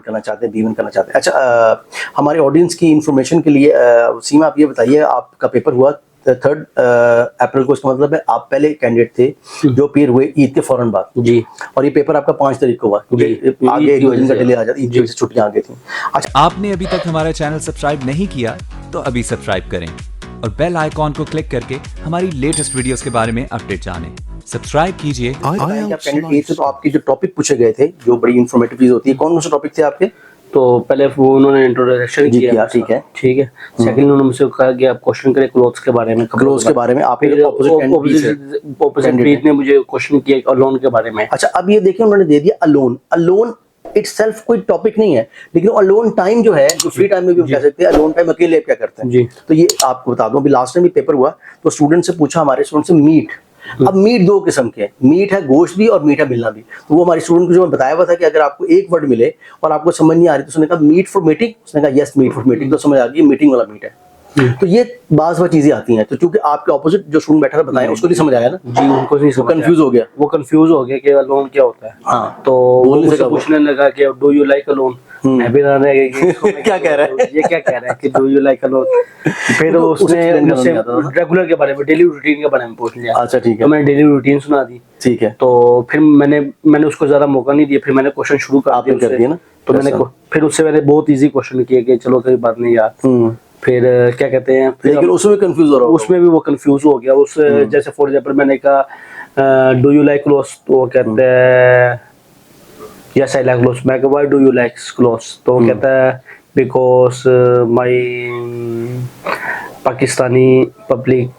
A1 करना चाहते हैं, B1 करना चाहते हैं। अच्छा, हमारे ऑडियंस की इंफॉर्मेशन के लिए सीमा आप ये बताइए, आपका पेपर हुआ 3 अप्रैल को, इसका मतलब है आप पहले कैंडिडेट थे जो अपीयर हुए ईद के फौरन बाद जी, और ये पेपर आपका 5 तारीख को हुआ, क्योंकि आगे 1-2 दिन का डिले आ जाता, ईद की वजह से छुट्टियां आ गई थी। अच्छा, आपने अभी तक हमारा चैनल सब्सक्राइब नहीं किया तो अभी सब्सक्राइब करें और बेल आइकॉन को क्लिक करके हमारी लेटेस्ट वीडियोस के बारे में अपडेट जानें। सब्सक्राइब कीजिए। आप कैंडिडेट ए थे तो आपके जो टॉपिक पूछे गए थे, जो बड़ी इंफॉर्मेटिव चीज होती है, कौन कौन से टॉपिक थे आपके? तो पहले वो उन्होंने इंट्रोडक्शन किया, ठीक है। सेकंड उन्होंने मुझसे कहा कि आप क्वेश्चन करें क्लोथ्स के बारे में, क्लोज के बारे में। आप ऑपोजिट पीस ने मुझे क्वेश्चन किया अलोन के बारे में। अच्छा, अब ये देखिए उन्होंने दे दिया अलोन। अलोन इटसेल्फ कोई टॉपिक नहीं है, लेकिन अलोन टाइम जो है, जो फ्री टाइम में भी हम कह सकते हैं अलोन टाइम अकेले आप क्या करते हैं जी। तो ये आपको बता दूं, अभी लास्ट टाइम भी पेपर हुआ तो स्टूडेंट से पूछा, हमारे स्टूडेंट से मीट। अब मीट 2 किस्म के हैं, मीट है गोश्त भी और मीट है मिलना भी। तो वो हमारे स्टूडेंट को जो मैं बताया हुआ था कि अगर आपको एक वर्ड मिले और आपको समझ नहीं आ रही तो उसने कहा मीट फॉर मीटिंग, उसने कहा यस मीट फॉर मीटिंग, तो समझ आ गई मीटिंग वाला मीट है। तो ये बात चीजें आती हैं, तो चूंकि आपके ऑपोजिट जो स्टूडेंट बैठा बताएं उसको नहीं समझ आया ना जी, उनको नहीं समझ, कंफ्यूज हो गया, वो कंफ्यूज हो गया कि अलोन क्या होता है। हाँ, तो वो मुझसे पूछने लगा कि डू यू लाइक अलोन। मैं भी क्या कह रहा है, ये क्या कह रहा है कि डू यू लाइक अलोन। फिर उसने मुझसे रेगुलर के बारे में, डेली रूटीन के बारे में पूछ लिया। अच्छा ठीक है, तो मैंने डेली रूटीन सुना दी। ठीक है, तो फिर मैंने उसको ज्यादा मौका नहीं दिया, फिर मैंने क्वेश्चन शुरू कर दिया ना। तो मैंने फिर उससे मैंने बहुत इजी क्वेश्चन किए कि चलो कोई बात नहीं यार। फिर क्या कहते हैं, लेकिन उसमें कंफ्यूज हो रहा, उसमें भी वो कंफ्यूज हो गया। उस जैसे फॉर एग्जांपल मैंने कहा डू यू लाइक क्लोथ्स, तो वो कहता है यस आई लाइक क्लोथ्स। मैं कहा why do you like clothes, तो वो कहता है बिकॉज माय पाकिस्तानी पब्लिक।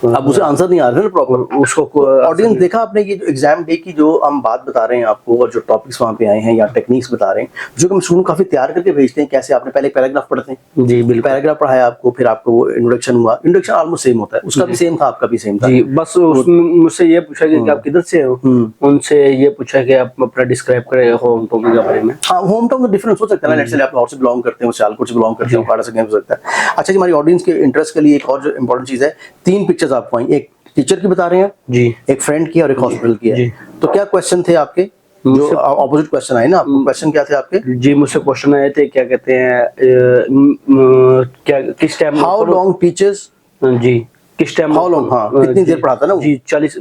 अब उसे आंसर नहीं आ रहा है प्रॉपर, उसको ऑडियंस देखा आपने, ये जो एग्जाम डे की जो हम बात बता रहे हैं आपको और जो टॉपिक्स वहाँ पे आए हैं या टेक्निक्स बता रहे हैं, जो हम स्टूडेंट काफी तैयार करके भेजते हैं, कैसे आपने पहले पैराग्राफ पढ़ते हैं जी, बिल्कुल पैराग्राफ पढ़ाया आपको, फिर आपको वो इंट्रोडक्शन हुआ, इंट्रोडक्शन ऑलमोस्ट सेम होता है, उसका भी सेम था, आपका भी सेम था जी। बस मुझसे ये पूछा कि आप किधर से हो, उनसे ये पूछा कि आप अपना डिस्क्राइब करें होम टाउन के बारे में। हाँ, होम टाउन का डिफरेंस हो सकता है ना, लेट्स से आप लाहौर से बिलोंग करते हैं, सियालकोट से बिलोंग करते हैं, उकाड़ा से हो सकता है। अच्छा जी, हमारी ऑडियंस के इंटरेस्ट के लिए एक और जो इंपॉर्टेंट चीज है, 3 पिक्चर्स आपको आई, एक टीचर की बता रहे हैं जी, एक फ्रेंड की और एक हॉस्पिटल की है। तो क्या क्वेश्चन थे आपके, जो ऑपोजिट क्वेश्चन आए ना आपको, क्वेश्चन क्या थे आपके? जी, मुझसे क्वेश्चन आए थे, क्या कहते हैं क्या किस टाइम, हाउ लॉन्ग टीचर्स, जी किस टाइम, हाउ लॉन्ग, हाँ कितनी देर पढ़ाता ना जी, 40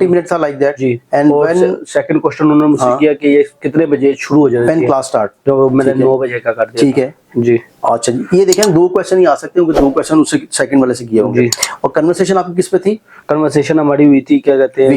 मिनट था लाइक दैट जी। एंड व्हेन सेकंड क्वेश्चन उन्होंने मुझसे किया कि ये कितने बजे शुरू हो जाए, व्हेन क्लास स्टार्ट, तो मैंने 9 बजे का कर दिया। ठीक है जी। अच्छा जी, ये देखें 2 क्वेश्चन ही आ सकते हैं, 2 क्वेश्चन उससे सेकंड वाले से किए होंगे। और कन्वर्सेशन आपकी किस पे थी? कन्वर्सेशन हमारी हुई थी, क्या कहते हैं,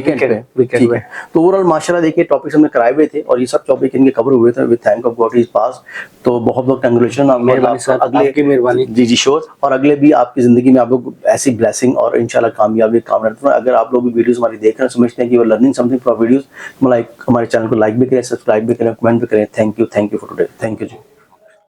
वीकेंड पे। तो ओवरऑल माशाल्लाह देखिए टॉपिक्स हमने कराए हुए थे और ये सब टॉपिक इनके कवर हुए थे with thank of God is pass. तो बहुत बहुत कंग्रेचुलेशन, आपकी मेहरबानी। जी जी श्योर, और अगले भी आपकी जिंदगी में आप लोग ऐसी ब्लेसिंग और इंशाल्लाह कामयाबी काम रहते हैं। अगर आप लोग भी वीडियोस हमारी देख रहे हैं, समझते हैं कि वो लर्निंग समथिंग फ्रॉम वीडियोस, हमारे चैनल को लाइक भी करें, सब्सक्राइब भी करें, कमेंट भी करें। Thank you for today, thank you ji.